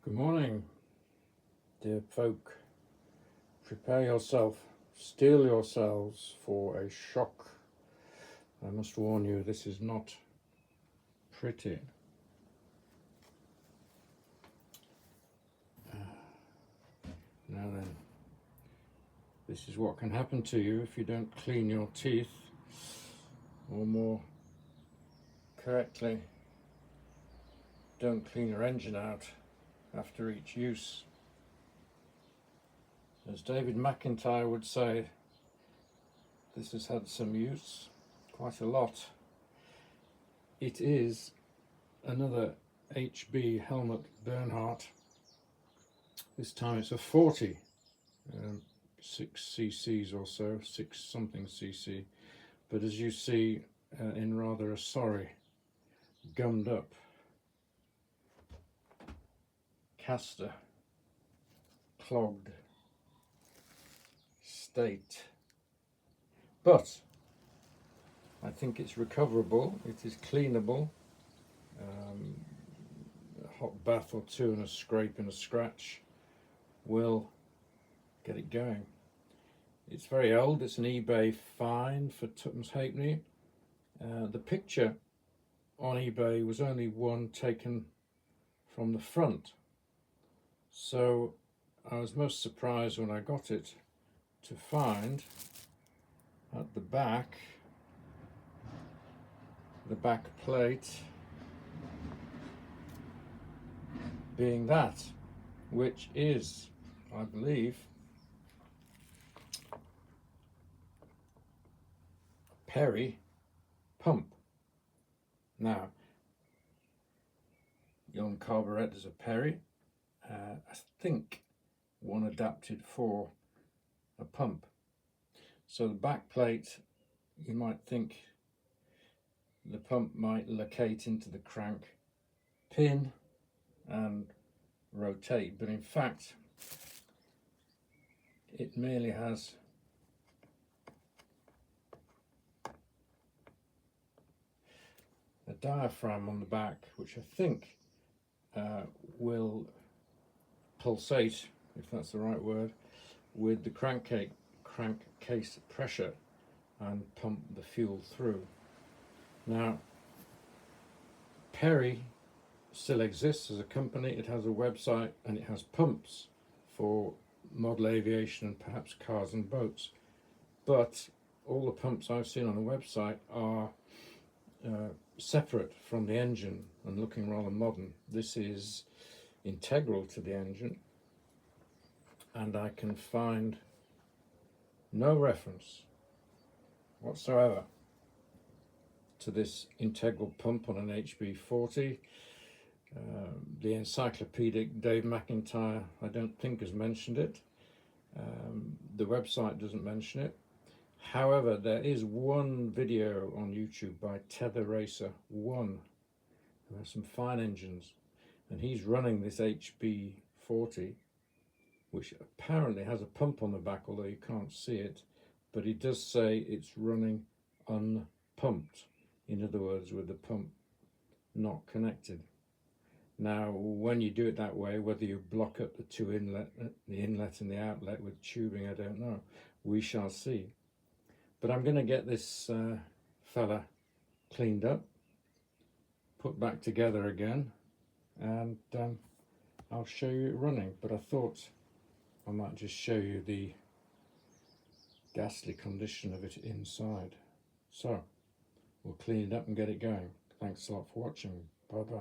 Good morning, dear folk. Prepare yourself, steel yourselves for a shock. I must warn you, this is not pretty. Now then, this is what can happen to you if you don't clean your teeth, or more correctly, don't clean your engine out after each use. As David McIntyre would say, this has had some use, quite a lot. It is another HB Helmut Bernhardt. This time it's a 40, 6 cc's or so, 6 something cc, but as you see, in rather a sorry, gummed up caster, clogged state. But I think it's recoverable, it is cleanable. A hot bath or two and a scrape and a scratch will get it going. It's very old, it's an eBay find for Tuppence Halfpenny. The picture on eBay was only one taken from the front, so I was most surprised when I got it to find at the back plate being that, which is, I believe, a Perry pump. Now, young carburetors are Perry. I think one adapted for a pump. So the back plate, you might think the pump might locate into the crank pin and rotate, but in fact it merely has a diaphragm on the back, which I think will pulsate, if that's the right word, with the crankcase pressure and pump the fuel through. Now, Perry still exists as a company. It has a website and it has pumps for model aviation and perhaps cars and boats, but all the pumps I've seen on the website are separate from the engine and looking rather modern. This is integral to the engine, and I can find no reference whatsoever to this integral pump on an HB40. The encyclopedic Dave McIntyre, I don't think, has mentioned it. The website doesn't mention it. However, there is one video on YouTube by Tether Racer 1, who has some fine engines, and he's running this HB40, which apparently has a pump on the back, although you can't see it, but he does say it's running unpumped. In other words, with the pump not connected. Now, when you do it that way, whether you block up the two the inlet and the outlet with tubing, I don't know. We shall see. But I'm going to get this fella cleaned up, put back together again, and I'll show you it running. But I thought I might just show you the ghastly condition of it inside. So we'll clean it up and get it going. Thanks a lot for watching. Bye bye.